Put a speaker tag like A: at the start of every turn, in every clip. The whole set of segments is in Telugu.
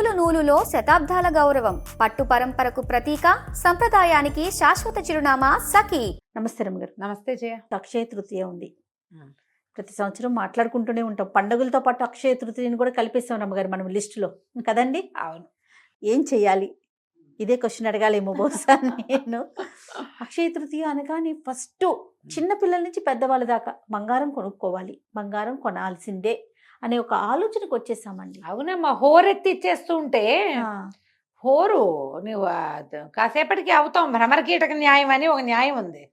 A: నూలు నూలులో శతాబ్దాల గౌరవం, పట్టు పరంపరకు ప్రతీక, సంప్రదాయానికి శాశ్వత చిరునామా సఖీ.
B: నమస్తే రమ్మగారు.
C: నమస్తే జయ.
B: అక్షయ తృతీయ ఉంది, ప్రతి సంవత్సరం మాట్లాడుకుంటూనే ఉంటాం. పండుగలతో పాటు అక్షయ తృతీయని కూడా కలిపేస్తాం రమ్మగారు మనం లిస్టులో కదండి.
C: అవును,
B: ఏం చెయ్యాలి? ఇదే క్వశ్చన్ అడగాలేమో బహుశా నేను. అక్షయ తృతీయ అనగానే ఫస్ట్ చిన్నపిల్లల నుంచి పెద్దవాళ్ళ దాకా బంగారం కొనుక్కోవాలి, బంగారం కొనాల్సిందే అనే ఒక ఆలోచనకు వచ్చేసామండి.
C: అవునమ్మా, హోరెత్తి ఇచ్చేస్తూ ఉంటే హోరు నువ్వు కాసేపటికి అవుతాం. భ్రమర కీటక న్యాయం అని ఒక న్యాయం ఉంది.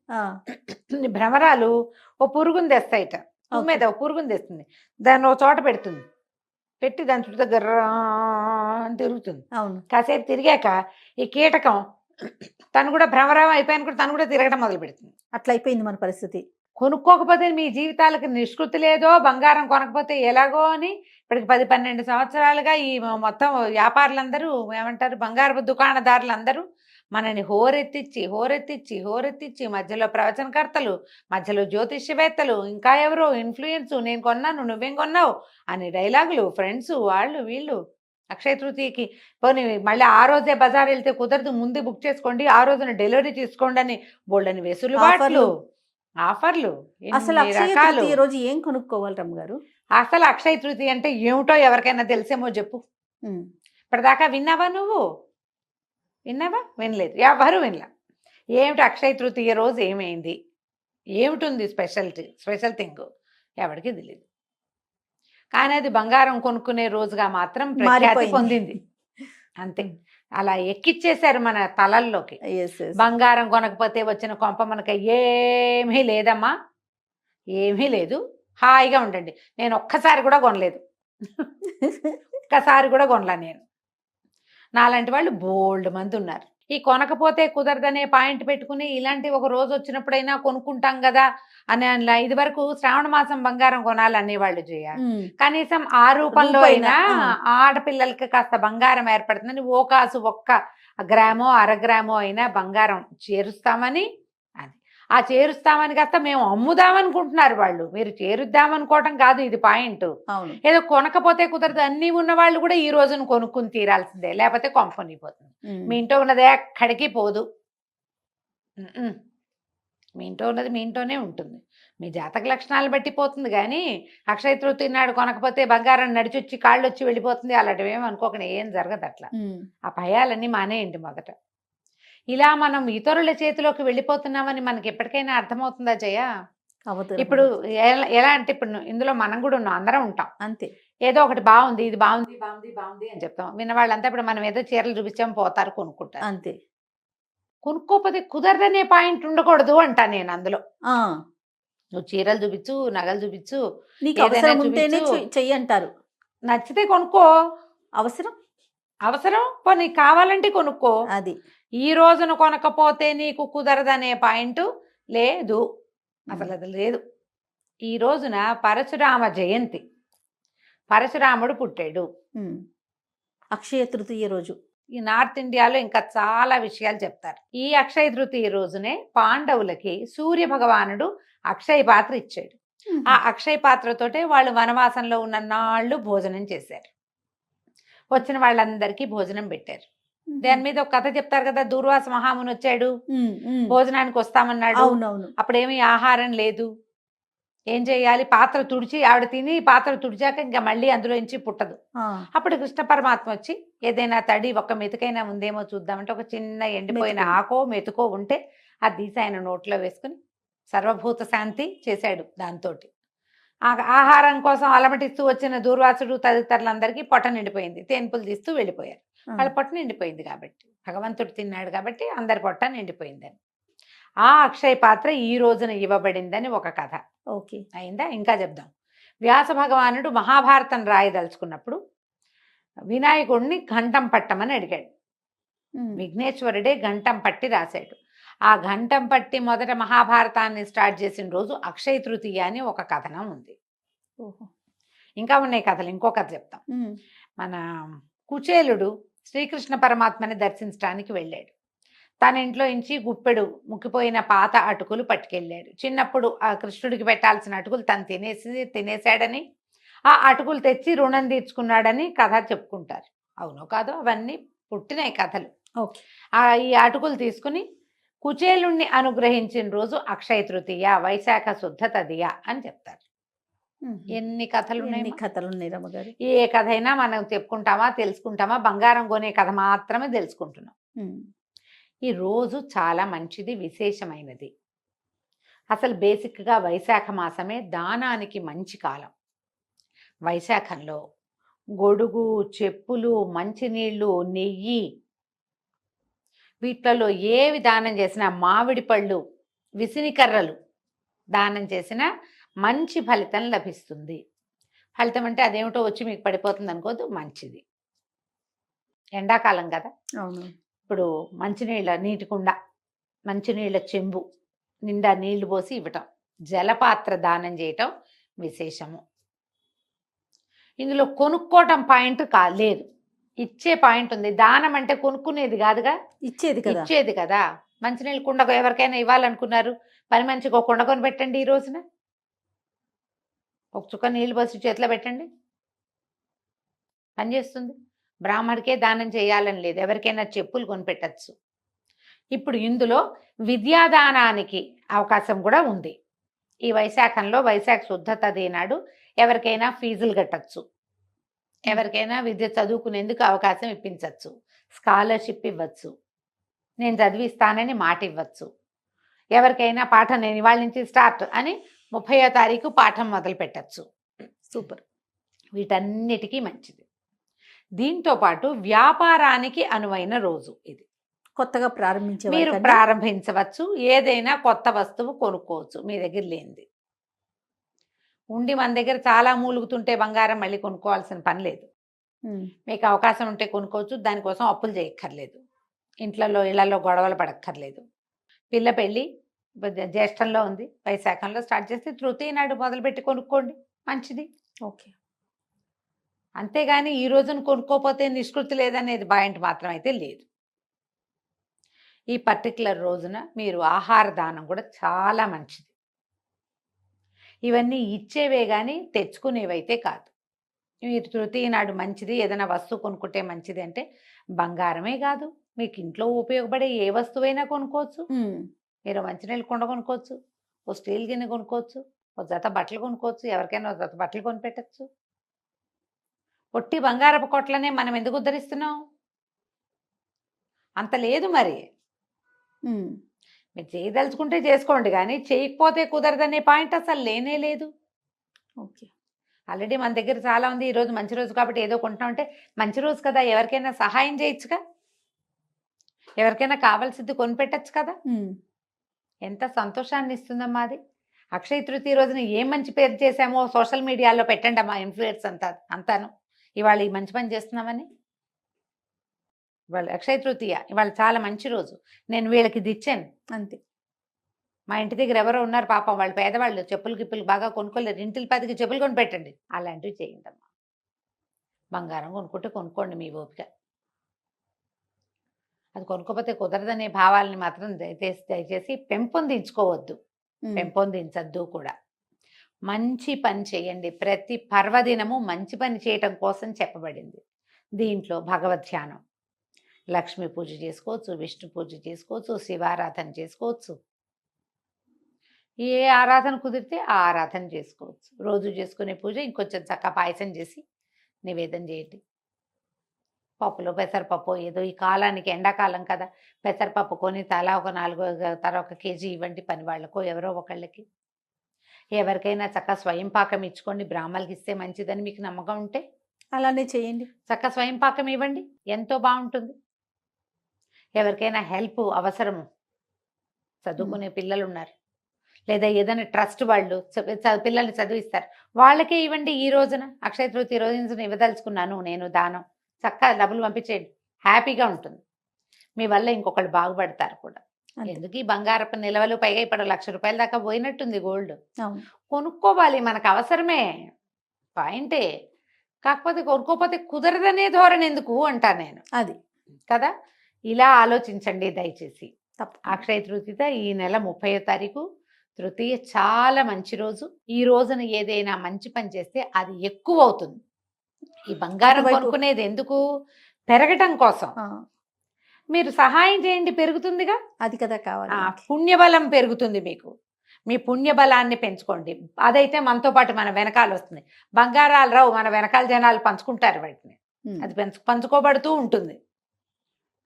C: భ్రమరాలు ఓ పురుగుని తెస్తాయిట, మీద ఓ పురుగుని తెస్తుంది, దాన్ని ఓ చోట పెడుతుంది, పెట్టి దాని చుట్టూ దగ్గర తిరుగుతుంది.
B: అవును,
C: కాసేపు తిరిగాక ఈ కీటకం తను కూడా భ్రమరం అయిపోయాను కూడా తను కూడా తిరగడం మొదలు పెడుతుంది.
B: అట్లా అయిపోయింది మన పరిస్థితి.
C: కొనుక్కోకపోతే మీ జీవితాలకు నిష్కృతి లేదో, బంగారం కొనకపోతే ఎలాగో అని ఇప్పటికి 10-12 సంవత్సరాలుగా ఈ మొత్తం వ్యాపారులందరూ ఏమంటారు, బంగారపు దుకాణదారులందరూ మనని హోరెత్తిచ్చి మధ్యలో ప్రవచనకర్తలు, మధ్యలో జ్యోతిష్యవేత్తలు, ఇంకా ఎవరో ఇన్ఫ్లుయెన్స్, నేను కొన్నాను నువ్వేం కొన్నావు అని డైలాగులు, ఫ్రెండ్స్ వాళ్ళు వీళ్ళు. అక్షయ తృతీయకి పోనీ మళ్ళీ ఆ రోజే బజార్ వెళ్తే కుదరదు, ముందే బుక్ చేసుకోండి, ఆ రోజున డెలివరీ తీసుకోండి అని బోల్డని వెసులుబాట్లు, ఆఫర్లు,
B: అసలు అక్షయ తృతీయ రోజు ఏం కొనుక్కోవాలి రమ్మగారు?
C: అసలు అక్షయ తృతీయ అంటే ఏమిటో ఎవరికైనా తెలిసేమో చెప్పు. ఇప్పటిదాకా విన్నావా నువ్వు? విన్నావా? వినలేదు, ఎవరు వినలా. ఏమిటి అక్షయ తృతీయ రోజు ఏమైంది, ఏమిటి స్పెషల్ థింగ్ ఎవరికి తెలియదు. కానీ అది బంగారం కొనుక్కునే రోజుగా మాత్రం ప్రఖ్యాతి పొందింది. అంతే, అలా ఎక్కిచ్చేశారు మన తలల్లోకి. బంగారం కొనకపోతే వచ్చిన కొంప మనకి ఏమీ లేదమ్మా, ఏమీ లేదు, హాయిగా ఉండండి. నేను ఒక్కసారి కూడా కొనలేదు, ఒక్కసారి కూడా కొనలా నేను. నాలాంటి వాళ్ళు బోల్డ్ మంది ఉన్నారు. ఈ కొనకపోతే కుదరదనే పాయింట్ పెట్టుకుని ఇలాంటి ఒక రోజు వచ్చినప్పుడైనా కొనుక్కుంటాం కదా అని ఇది వరకు శ్రావణ మాసం బంగారం కొనాలనేవాళ్ళు చేయ. కనీసం ఆ రూపంలో అయినా ఆడపిల్లలకి కాస్త బంగారం ఏర్పడుతుందని ఓ కాసు 1 గ్రామో 1/2 గ్రామో అయినా బంగారం చేరుస్తామని, అది ఆ చేరుస్తామని కాస్త మేము అమ్ముదామనుకుంటున్నారు వాళ్ళు. మీరు చేరుద్దామనుకోవటం కాదు ఇది పాయింట్. ఏదో కొనకపోతే కుదరదు, అన్నీ ఉన్న వాళ్ళు కూడా ఈ రోజును కొనుక్కుని తీరాల్సిందే, లేకపోతే కొంపనిపోతుంది. మీ ఇంట్లో ఉన్నదే ఎక్కడికి పోదు, మీ ఇంట్లో ఉన్నది మీ ఇంట్లోనే ఉంటుంది. మీ జాతక లక్షణాలు బట్టి పోతుంది. కానీ అక్షయ తృతీయ నాడు కొనకపోతే బంగారం నడిచొచ్చి కాళ్ళు వచ్చి వెళ్ళిపోతుంది అలాంటివి ఏమి అనుకోకుండా ఏం జరగదు. అట్లా ఆ భయాలన్నీ మానేయండి మొదట. ఇలా మనం ఇతరుల చేతిలోకి వెళ్ళిపోతున్నామని మనకి ఎప్పటికైనా అర్థమవుతుందా జయ? ఇప్పుడు ఎలా అంటే, ఇప్పుడు ఇందులో మనం కూడా ఉన్నాం, అందరం ఉంటాం
B: అంతే.
C: ఏదో ఒకటి బాగుంది, ఇది బాగుంది బాగుంది బాగుంది అని చెప్తాం. విన్నవాళ్ళంతా ఇప్పుడు మనం ఏదో చీరలు చూపించాం పోతారు, కొనుక్కుంటారు
B: అంతే.
C: కొనుక్కోపోతే కుదరదనే పాయింట్ ఉండకూడదు అంటా నేను అందులో. నువ్వు చీరలు చూపించు, నగలు చూపించు,
B: నీకు అవసరం ఉంటేనే చెయ్యి అంటారు.
C: నచ్చితే కొనుక్కో, అవసరం పో, నీకు కావాలంటే కొనుక్కో.
B: అది
C: ఈ రోజున కొనకపోతే నీకు కుదరదనే పాయింట్ లేదు, అసలు అది లేదు. ఈ రోజున పరశురామ జయంతి, పరశురాముడు పుట్టాడు
B: అక్షయ తృతీయ రోజు.
C: ఈ నార్త్ ఇండియాలో ఇంకా చాలా విషయాలు చెప్తారు. ఈ అక్షయ తృతీయ రోజునే పాండవులకి సూర్య భగవానుడు అక్షయ పాత్ర ఇచ్చాడు. ఆ అక్షయ పాత్రతోటే వాళ్ళు వనవాసంలో ఉన్న నాళ్ళు భోజనం చేశారు. వచ్చిన వాళ్ళందరికీ భోజనం పెట్టారు. దాని మీద ఒక కథ చెప్తారు కదా, దూర్వాస మహాముని వచ్చాడు, భోజనానికి వస్తామన్నాడు. అప్పుడేమీ ఆహారం లేదు, ఏం చేయాలి? పాత్ర తుడిచి, ఆవిడ తిని పాత్ర తుడిచాక ఇంకా మళ్ళీ అందులో నుంచి పుట్టదు. అప్పుడు కృష్ణ పరమాత్మ వచ్చి ఏదైనా తడి ఒక మెతుకైనా ఉందేమో చూద్దామంటే ఒక చిన్న ఎండిపోయిన ఆకో మెతుకో ఉంటే అది తీసి ఆయన నోట్లో వేసుకుని సర్వభూత శాంతి చేశాడు. దాంతో ఆహారం కోసం అలమటిస్తూ వచ్చిన దూర్వాసుడు తదితరులందరికీ పొట్ట నిండిపోయింది. తేన్పులు తీస్తూ వెళ్ళిపోయారు. వాళ్ళ పొట్ట నిండిపోయింది కాబట్టి, భగవంతుడు తిన్నాడు కాబట్టి అందరి పొట్ట నిండిపోయిందని. ఆ అక్షయ పాత్ర ఈ రోజున ఇవ్వబడిందని ఒక కథ.
B: ఓకే,
C: అయిందా? ఇంకా చెప్దాం. వ్యాస భగవానుడు మహాభారతం రాయదలుచుకున్నప్పుడు వినాయకుడిని ఘంటం పట్టమని అడిగాడు. విఘ్నేశ్వరుడే ఘంటం పట్టి రాశాడు. ఆ ఘంటం పట్టి మొదట మహాభారతాన్ని స్టార్ట్ చేసిన రోజు అక్షయ తృతీయ అని ఒక కథనం ఉంది. ఇంకా ఉన్నాయి కథలు, ఇంకో కథ చెప్తాం. మన కుచేలుడు శ్రీకృష్ణ పరమాత్మని దర్శించడానికి వెళ్ళాడు. తన ఇంట్లో నుంచి గుప్పెడు ముక్కిపోయిన పాత అటుకులు పట్టుకెళ్ళాడు. చిన్నప్పుడు ఆ కృష్ణుడికి పెట్టాల్సిన అటుకులు తను తినేసాడని, ఆ అటుకులు తెచ్చి రుణం తీర్చుకున్నాడని కథ చెప్పుకుంటారు. అవునో కాదో అవన్నీ పుట్టినాయి కథలు.
B: ఓకే.
C: ఈ అటుకులు తీసుకుని కుచేలుణ్ణి అనుగ్రహించిన రోజు అక్షయ తృతీయ, వైశాఖ శుద్ధ తదియ అని చెప్తారు. ఎన్ని కథలు
B: ఎన్ని
C: ఉన్నాయి.
B: కథలు ఉన్నాయి రమ్మగారు.
C: ఏ కథ అయినా మనం చెప్పుకుంటామా, తెలుసుకుంటామా? బంగారం కొనే కథ మాత్రమే తెలుసుకుంటున్నాం. ఈ రోజు చాలా మంచిది, విశేషమైనది. అసలు బేసిక్గా వైశాఖ మాసమే దానానికి మంచి కాలం. వైశాఖంలో గొడుగు, చెప్పులు, మంచినీళ్ళు, నెయ్యి, వీటిలలో ఏవి దానం చేసినా, మామిడి పళ్ళు, విసినికర్రలు దానం చేసినా మంచి ఫలితం లభిస్తుంది. ఫలితం అంటే అదేమిటో వచ్చి మీకు పడిపోతుంది అనుకోద్దు, మంచిది. ఎండాకాలం కదా,
B: అవును.
C: ఇప్పుడు మంచినీళ్ళ నీటి కుండ, మంచినీళ్ళ చెంబు నిండా నీళ్లు పోసి ఇవ్వటం, జలపాత్ర దానం చేయటం విశేషము. ఇందులో కొనుక్కోవటం పాయింట్ లేదు, ఇచ్చే పాయింట్ ఉంది. దానం అంటే కొనుక్కునేది కాదుగా, ఇచ్చేది కదా. మంచినీళ్ళు కుండ ఎవరికైనా ఇవ్వాలనుకున్నారు, పని మంచిగా ఒక కుండ కొని పెట్టండి. ఈ రోజున ఒక చుక్క నీళ్ళు పోసి చేతిలో పెట్టండి, పనిచేస్తుంది. బ్రాహ్మడికే దానం చేయాలని లేదు, ఎవరికైనా చెప్పులు కొనిపెట్టచ్చు. ఇప్పుడు ఇందులో విద్యాదానానికి అవకాశం కూడా ఉంది. ఈ వైశాఖంలో వైశాఖ శుద్ధ తది నాడు ఎవరికైనా ఫీజులు కట్టచ్చు, ఎవరికైనా విద్య చదువుకునేందుకు అవకాశం ఇప్పించవచ్చు, స్కాలర్షిప్ ఇవ్వచ్చు, నేను చదివిస్తానని మాట ఇవ్వచ్చు. ఎవరికైనా పాఠం నేను ఇవాళ నుంచి స్టార్ట్ అని 30వ తారీఖు పాఠం మొదలు పెట్టచ్చు.
B: సూపర్.
C: వీటన్నిటికీ మంచిది. దీంతో పాటు వ్యాపారానికి అనువైన రోజు ఇది.
B: కొత్తగా ప్రారంభించే
C: మీరు ప్రారంభించవచ్చు, ఏదైనా కొత్త వస్తువు కొనుక్కోవచ్చు మీ దగ్గర లేనిది. ఉండి మన దగ్గర చాలా మూలుగుతుంటే బంగారం మళ్ళీ కొనుక్కోవాల్సిన పని లేదు. మీకు అవకాశం ఉంటే కొనుక్కోవచ్చు, దానికోసం అప్పులు చేయక్కర్లేదు, ఇళ్లలో గొడవలు పడక్కర్లేదు. పిల్ల పెళ్ళి జ్యేష్ఠంలో ఉంది, వైశాఖంలో స్టార్ట్ చేస్తే తృతీయ నాడు మొదలుపెట్టి కొనుక్కోండి, మంచిది.
B: ఓకే.
C: అంతేగాని ఈ రోజున కొనుక్కోపోతే నిష్కృతి లేదనేది పాయింట్ మాత్రం అయితే లేదు. ఈ పర్టికులర్ రోజున మీరు ఆహార దానం కూడా చాలా మంచిది. ఇవన్నీ ఇచ్చేవే కానీ తెచ్చుకునేవైతే కాదు. మీరు తృతీయ నాడు మంచిది, ఏదైనా వస్తువు కొనుక్కుంటే మంచిది అంటే బంగారమే కాదు, మీకు ఇంట్లో ఉపయోగపడే ఏ వస్తువైనా కొనుక్కోవచ్చు. మీరు మంచినీళ్ళు కుండ కొనుక్కోవచ్చు, ఓ స్టీల్ గిన్నె కొనుక్కోవచ్చు, ఓ జత బట్టలు కొనుక్కోవచ్చు, ఎవరికైనా ఓ జత బట్టలు కొనిపెట్టచ్చు. ఒట్టి బంగారపు కొట్లనే మనం ఎందుకు ఉద్ధరిస్తున్నాం? అంత లేదు మరి. మీరు చేయదలుచుకుంటే చేసుకోండి, కానీ చేయకపోతే కుదరదనే పాయింట్ అసలు లేనే లేదు.
B: ఓకే.
C: ఆల్రెడీ మన దగ్గర చాలా ఉంది. ఈరోజు మంచి రోజు కాబట్టి ఏదో కొంటున్నామంటే మంచి రోజు కదా, ఎవరికైనా సహాయం చేయొచ్చుగా, ఎవరికైనా కావాల్సింది కొనిపెట్టచ్చు కదా. ఎంత సంతోషాన్ని ఇస్తుందమ్మా అది. అక్షయ తృతీయ రోజున ఏం మంచి పేరు చేశామో సోషల్ మీడియాలో పెట్టండి అమ్మా, ఇన్ఫ్లుయెన్స్ అంతాను ఇవాళ ఈ మంచి పని చేస్తున్నామని. ఇవాళ అక్షయ తృతీయ, ఇవాళ చాలా మంచి రోజు, నేను వీళ్ళకి ఇది ఇచ్చాను
B: అంతే.
C: మా ఇంటి దగ్గర ఎవరో ఉన్నారు పాపం, వాళ్ళు పేదవాళ్ళు, చెప్పులు గిప్పులు బాగా కొనుక్కోలేరు, ఇంటికి 10కి చెప్పులు కొని పెట్టండి, అలాంటివి చేయండి అమ్మా. బంగారం కొనుక్కుంటే కొనుక్కోండి మీ ఓపిక. అది కొనుక్కోపోతే కుదరదనే భావాలని మాత్రం దయచేసి పెంపొందించుకోవద్దు, పెంపొందించద్దు కూడా. మంచి పని చేయండి. ప్రతి పర్వదినము మంచి పని చేయటం కోసం చెప్పబడింది. దీంట్లో భగవద్ ధ్యానం, లక్ష్మీ పూజ చేసుకోవచ్చు, విష్ణు పూజ చేసుకోవచ్చు, శివారాధన చేసుకోవచ్చు, ఏ ఆరాధన కుదిరితే ఆ ఆరాధన చేసుకోవచ్చు. రోజు చేసుకునే పూజ ఇంకొంచెం చక్కగా పాయసం చేసి నివేదన చేయండి. పప్పులో పెసరపప్పు ఏదో ఈ కాలానికి, ఎండాకాలం కదా, పెసరపప్పు కొని తలా ఒక 1 కేజీ ఇవ్వండి పని వాళ్ళకో ఎవరో ఒకళ్ళకి. ఎవరికైనా చక్కగా స్వయం పాకం ఇచ్చుకోండి, బ్రాహ్మణులకి ఇస్తే మంచిదని మీకు నమ్మకం ఉంటే
B: అలానే చేయండి.
C: చక్కగా స్వయం పాకం ఇవ్వండి, ఎంతో బాగుంటుంది. ఎవరికైనా హెల్ప్ అవసరము, చదువుకునే పిల్లలు ఉన్నారు, లేదా ఏదైనా ట్రస్ట్ వాళ్ళు పిల్లల్ని చదివిస్తారు, వాళ్ళకే ఇవ్వండి. ఈ రోజున అక్షయ తృతీయ రోజున ఇవ్వదలుచుకున్నాను నేను దానం, చక్కగా డబ్బులు పంపించేయండి, హ్యాపీగా ఉంటుంది. మీ వల్ల ఇంకొకళ్ళు బాగుపడతారు కూడా. ఎందుకు ఈ బంగారపు నిల్వలు, పైగా ఇప్పుడు 1,00,000 రూపాయల దాకా పోయినట్టుంది గోల్డ్. కొనుక్కోవాలి, మనకు అవసరమే, పాయింటే. కాకపోతే కొనుక్కోపోతే కుదరదనే ధోరణి ఎందుకు అంటా నేను, అది కదా. ఇలా ఆలోచించండి దయచేసి. అక్షయ తృతీయ ఈ నెల 30వ తారీఖు తృతీయ, చాలా మంచి రోజు. ఈ రోజున ఏదైనా మంచి పని చేస్తే అది ఎక్కువ అవుతుంది. ఈ బంగారం కొనుక్కునేది ఎందుకు? పెరగటం కోసం
B: ఆ,
C: మీరు సహాయం చేయండి, పెరుగుతుందిగా.
B: అది కదా కావాలి మనకి.
C: పుణ్యబలం పెరుగుతుంది మీకు. మీ పుణ్యబలాన్ని పెంచుకోండి. అదైతే మనతో పాటు మన వెనకాల వస్తుంది. బంగారాలు రావు, మన వెనకాల జనాలు పంచుకుంటారు వాటిని.
B: ఉమ్.
C: అది పంచుకోబడుతూ ఉంటుంది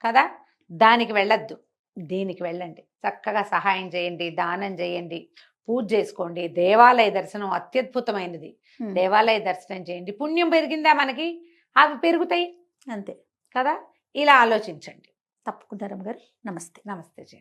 C: కదా. దానికి వెళ్ళొద్దు, దీనికి వెళ్ళండి. చక్కగా సహాయం చేయండి, దానం చేయండి, పూజ చేసుకోండి. దేవాలయ దర్శనం అత్యద్భుతమైనది.
B: ఉమ్.
C: దేవాలయ దర్శనం చేయండి. పుణ్యం పెరిగిందా మనకి, అవి పెరుగుతాయి
B: అంతే.
C: కదా. ఇలా ఆలోచించండి.
B: తప్పకుండా రమ్మగారు. నమస్తే.
C: నమస్తే జయ.